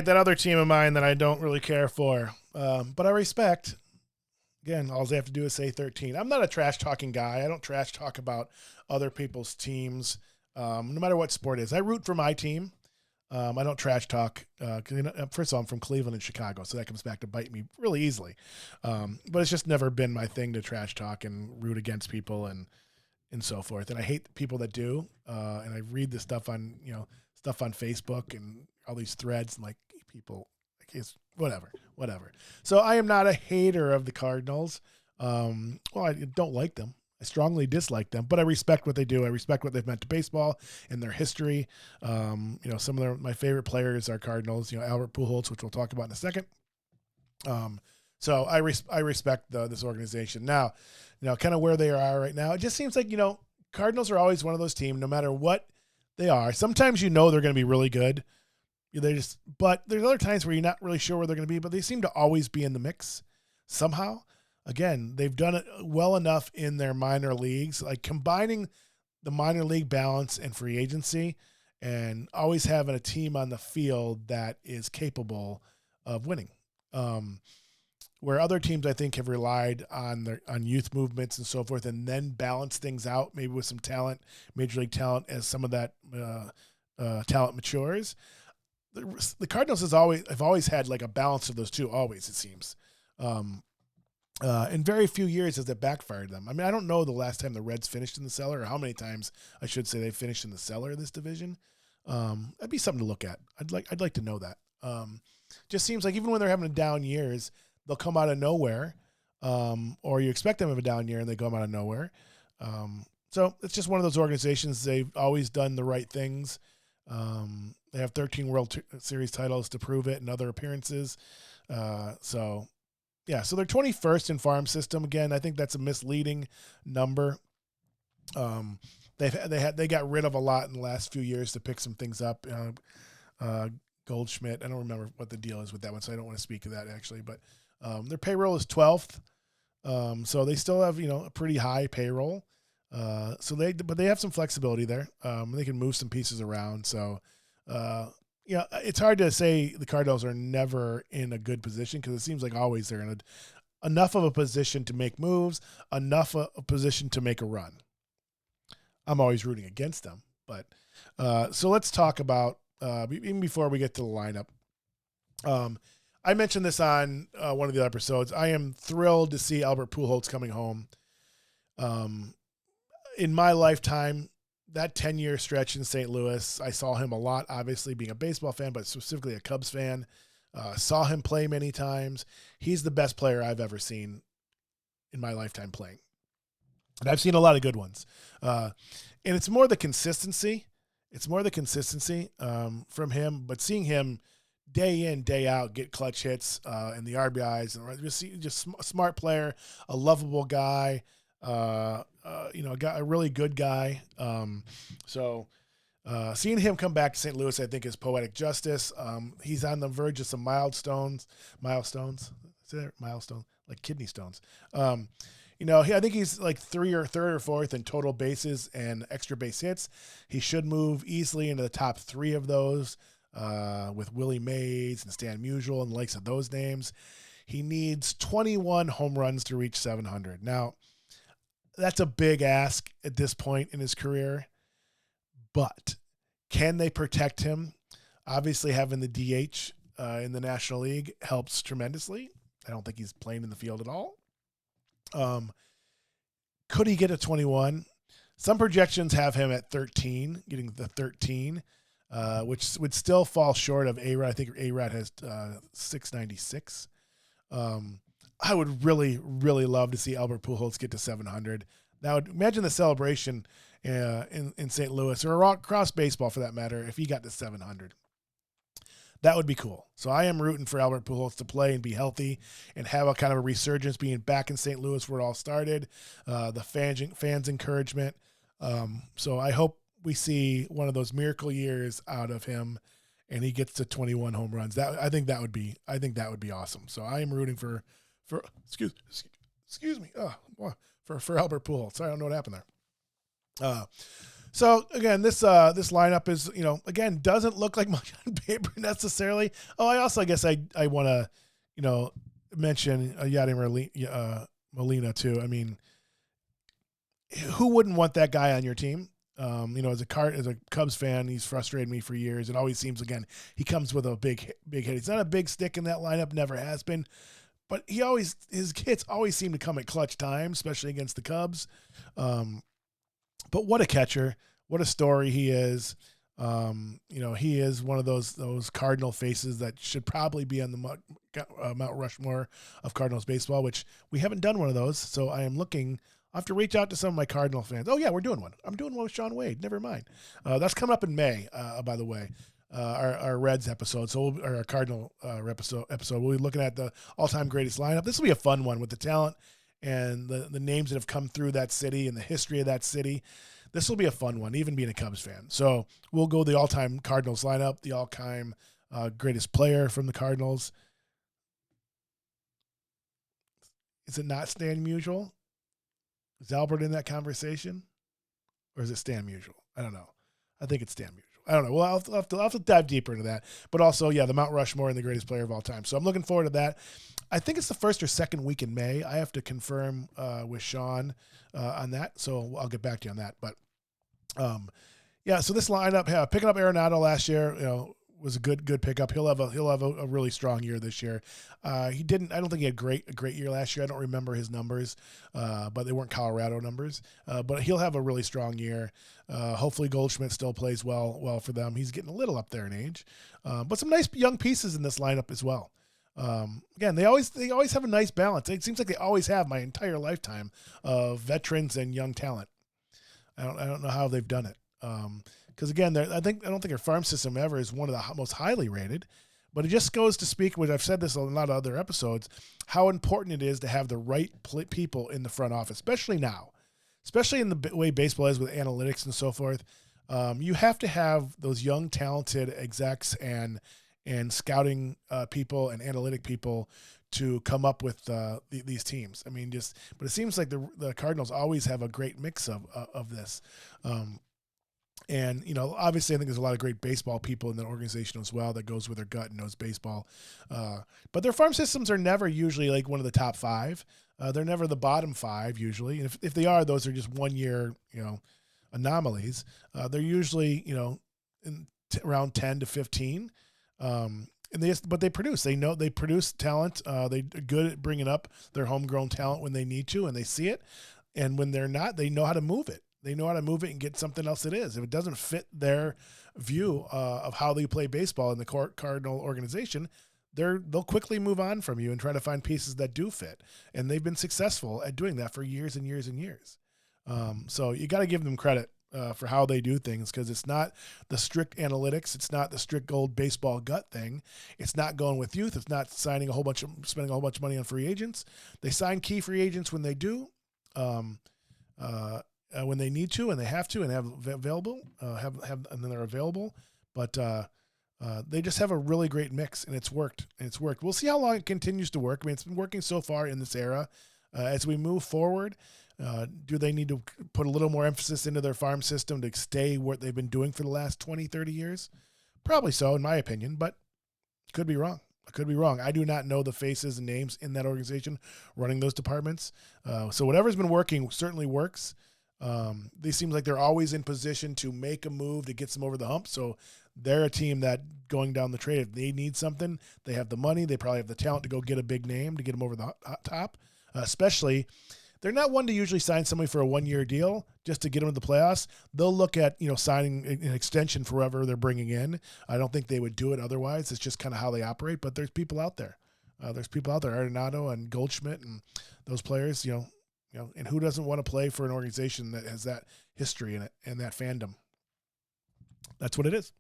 right, that other team of mine that I don't really care for, but I respect. Again, all they have to do is say 13. I'm not a trash talking guy. I don't trash talk about other people's teams, no matter what sport it is. I root for my team. I don't trash talk. 'Cause, first of all, I'm from Cleveland and Chicago, so that comes back to bite me really easily. But it's just never been my thing to trash talk and root against people and so forth. And I hate the people that do. And I read the stuff on Facebook and all these threads and like people, like it's whatever. So I am not a hater of the Cardinals. I don't like them. I strongly dislike them, but I respect what they do. I respect what they've meant to baseball and their history. Some of my favorite players are Cardinals. Albert Pujols, which we'll talk about in a second. So I respect this organization. Now, kind of where they are right now, it just seems like Cardinals are always one of those teams, no matter what they are. Sometimes they're going to be really good. But there's other times where you're not really sure where they're going to be, but they seem to always be in the mix somehow. Again, they've done it well enough in their minor leagues, like combining the minor league balance and free agency and always having a team on the field that is capable of winning. Where other teams, I think, have relied on youth movements and so forth and then balance things out, maybe with some talent, major league talent, as some of that talent matures. The Cardinals have always had like a balance of those two, always, it seems. In very few years has it backfired them. I mean, I don't know the last time the Reds finished in the cellar or how many times I should say they finished in the cellar of this division. That'd be something to look at. I'd like to know that. Just seems like even when they're having down years, they'll come out of nowhere, or you expect them to have a down year and they come out of nowhere. So it's just one of those organizations. They've always done the right things. They have 13 World Series titles to prove it and other appearances. So they're 21st in farm system. Again, I think that's a misleading number. They got rid of a lot in the last few years to pick some things up. Goldschmidt, I don't remember what the deal is with that one, so I don't want to speak to that actually. But their payroll is 12th, so they still have a pretty high payroll. But they have some flexibility there. They can move some pieces around. So. It's hard to say the Cardinals are never in a good position because it seems like always they're in enough of a position to make moves, enough of a position to make a run. I'm always rooting against them. But so let's talk about, even before we get to the lineup. I mentioned this on one of the episodes. I am thrilled to see Albert Pujols coming home. In my lifetime, that 10-year stretch in St. Louis, I saw him a lot, obviously being a baseball fan, but specifically a Cubs fan. Saw him play many times. He's the best player I've ever seen in my lifetime playing. And I've seen a lot of good ones. And it's more the consistency. From him, but seeing him day in, day out get clutch hits and the RBIs, and just a smart player, a lovable guy, a really good guy. Seeing him come back to St. Louis, I think, is poetic justice. He's on the verge of some milestones, like kidney stones. I think he's like third or fourth in total bases and extra base hits. He should move easily into the top 3 of those, with Willie Mays and Stan Musial and the likes of those names. He needs 21 home runs to reach 700. Now, that's a big ask at this point in his career, but can they protect him? Obviously, having the DH in the National League helps tremendously. I don't think he's playing in the field at all. Could he get a 21? Some projections have him at 13, getting the 13, which would still fall short of A-Rod. I think A-Rod has 696. I would really, really love to see Albert Pujols get to 700. Now, imagine the celebration in St. Louis or across baseball, for that matter, if he got to 700. That would be cool. So I am rooting for Albert Pujols to play and be healthy and have a kind of a resurgence, being back in St. Louis where it all started, the fans' encouragement. So I hope we see one of those miracle years out of him, and he gets to 21 home runs. I think that would be awesome. So I am rooting for excuse me. For Albert Pujols. Sorry, I don't know what happened there. So again, this lineup is, again, doesn't look like much on paper necessarily. Oh, I guess I want to, mention Molina too. I mean, who wouldn't want that guy on your team? As a Cubs fan, he's frustrated me for years. It always seems, again, he comes with a big hit. He's not a big stick in that lineup, never has been, but his hits always seem to come at clutch times, especially against the Cubs. But what a catcher! What a story he is. He is one of those Cardinal faces that should probably be on the Mount Rushmore of Cardinals baseball, which we haven't done one of those. So I am looking. I have to reach out to some of my Cardinal fans. Oh yeah, we're doing one. I'm doing one with Sean Wade. Never mind. That's coming up in May. By the way, our Reds episode. So our Cardinal episode. We'll be looking at the all-time greatest lineup. This will be a fun one with the talent and the names that have come through that city and the history of that city. This will be a fun one, even being a Cubs fan. So we'll go the all-time Cardinals lineup, the all-time greatest player from the Cardinals. Is it not Stan Musial? Is Albert in that conversation? Or is it Stan Musial? I don't know. I think it's Stan Musial. I don't know. Well, I'll have to dive deeper into that. But also, yeah, the Mount Rushmore and the greatest player of all time. So I'm looking forward to that. I think it's the first or second week in May. I have to confirm with Sean on that. So I'll get back to you on that. But so this lineup, picking up Arenado last year, was a good pickup. He'll have a really strong year this year. I don't think he had a great year last year. I don't remember his numbers, but they weren't Colorado numbers. But he'll have a really strong year. Hopefully Goldschmidt still plays well for them. He's getting a little up there in age, but some nice young pieces in this lineup as well. Again, they always have a nice balance. It seems like they always have my entire lifetime of veterans and young talent. I don't know how they've done it. Because again, I don't think their farm system ever is one of the most highly rated, but it just goes to speak, which I've said this in a lot of other episodes, how important it is to have the right people in the front office, especially now, especially in the way baseball is with analytics and so forth. You have to have those young, talented execs and scouting people and analytic people to come up with these teams. I mean, but it seems like the Cardinals always have a great mix of this. And, obviously I think there's a lot of great baseball people in the organization as well that goes with their gut and knows baseball. But their farm systems are never usually like one of the top five. They're never the bottom five usually. And if they are, those are just 1 year, anomalies. They're usually, around 10 to 15. But they produce. They produce talent. They're good at bringing up their homegrown talent when they need to, and they see it. And when they're not, they know how to move it. They know how to move it and get something else it is. If it doesn't fit their view of how they play baseball in the Cardinal organization, they'll quickly move on from you and try to find pieces that do fit. And they've been successful at doing that for years and years and years. So you got to give them credit for how they do things, because it's not the strict analytics. It's not the strict old baseball gut thing. It's not going with youth. It's not spending a whole bunch of money on free agents. They sign key free agents when they do. When they need to and they have to and have available, and then they're available. But they just have a really great mix, and it's worked. We'll see how long it continues to work. I mean, it's been working so far in this era. As we move forward, do they need to put a little more emphasis into their farm system to stay what they've been doing for the last 20, 30 years? Probably so, in my opinion, but could be wrong. I could be wrong. I do not know the faces and names in that organization running those departments. So whatever's been working certainly works. They seem like they're always in position to make a move to get them over the hump. So they're a team that going down the trade, if they need something, they have the money. They probably have the talent to go get a big name to get them over the top. Especially, they're not one to usually sign somebody for a 1 year deal just to get them to the playoffs. They'll look at, signing an extension for whoever they're bringing in. I don't think they would do it otherwise. It's just kind of how they operate, but there's people out there. Arenado and Goldschmidt and those players, and who doesn't want to play for an organization that has that history in it and that fandom? That's what it is.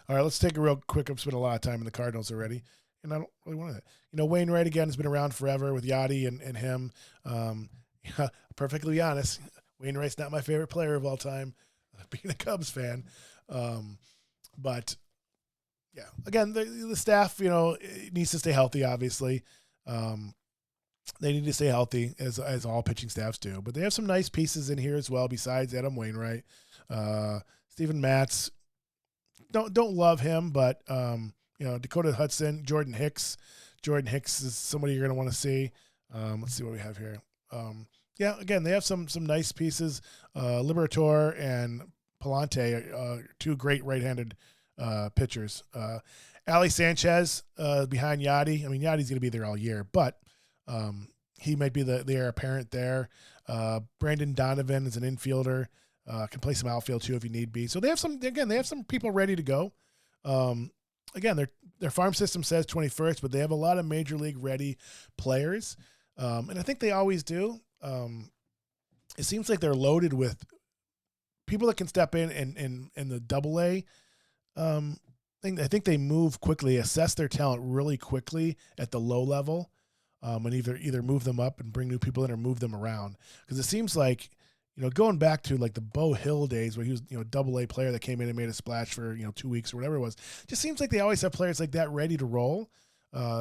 All right, let's take a real quick. I've spent a lot of time in the Cardinals already, and I don't really want to. Wainwright, again, has been around forever with Yachty and him. Perfectly honest, Wainwright's not my favorite player of all time, being a Cubs fan. But, yeah, again, the staff, needs to stay healthy, obviously. They need to stay healthy, as all pitching staffs do. But they have some nice pieces in here as well, besides Adam Wainwright. Uh, Steven Matz, don't love him, but Dakota Hudson, Jordan Hicks. Jordan Hicks is somebody you're going to want to see. Let's see what we have here. Yeah, again, they have some nice pieces. Liberator and Palante, two great right-handed pitchers. Ali Sanchez behind Yachty. I mean, Yachty's going to be there all year, but he might be the heir apparent there. Brandon Donovan is an infielder. Can play some outfield too if you need be. So they have some people ready to go. Again, their farm system says 21st, but they have a lot of major league ready players. And I think they always do. It seems like they're loaded with people that can step in the double A. I think they move quickly, assess their talent really quickly at the low level, and either move them up and bring new people in or move them around. Because it seems like, going back to like the Bo Hill days where he was, a double A player that came in and made a splash for, 2 weeks or whatever it was, just seems like they always have players like that ready to roll.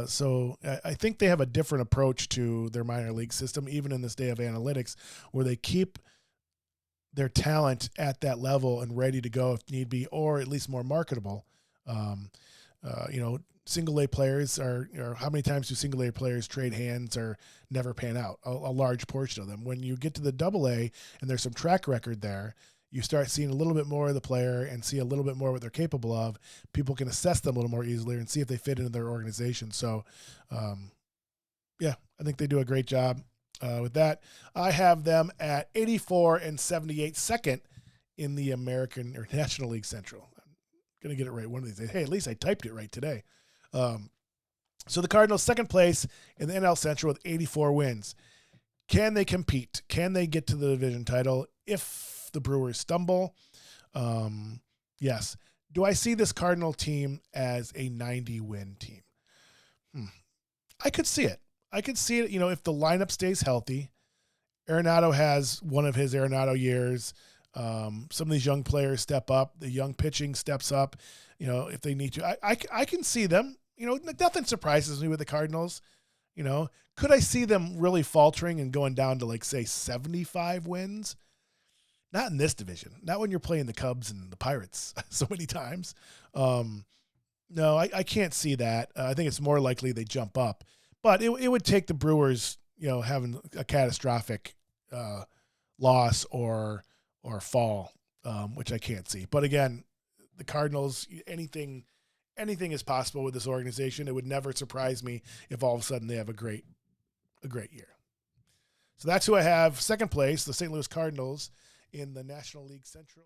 So I think they have a different approach to their minor league system, even in this day of analytics, where they keep their talent at that level and ready to go if need be, or at least more marketable. Single A players how many times do single A players trade hands or never pan out? A large portion of them. When you get to the double A and there's some track record there, you start seeing a little bit more of the player and see a little bit more what they're capable of. People can assess them a little more easily and see if they fit into their organization. So, I think they do a great job with that. I have them at 84 and 78, second in the American or National League Central. I'm going to get it right one of these days. Hey, at least I typed it right today. So the Cardinals, second place in the NL Central with 84 wins. Can they compete? Can they get to the division title if the Brewers stumble? Yes. Do I see this Cardinal team as a 90-win team? I could see it. If the lineup stays healthy. Arenado has one of his Arenado years. Some of these young players step up. The young pitching steps up, if they need to. I can see them. Nothing surprises me with the Cardinals. Could I see them really faltering and going down to, like, say, 75 wins? Not in this division. Not when you're playing the Cubs and the Pirates so many times. No, I can't see that. I think it's more likely they jump up. But it would take the Brewers, having a catastrophic loss or fall, which I can't see. But again, the Cardinals, anything is possible with this organization. It would never surprise me if all of a sudden they have a great year. So that's who I have second place, the St. Louis Cardinals in the National League Central.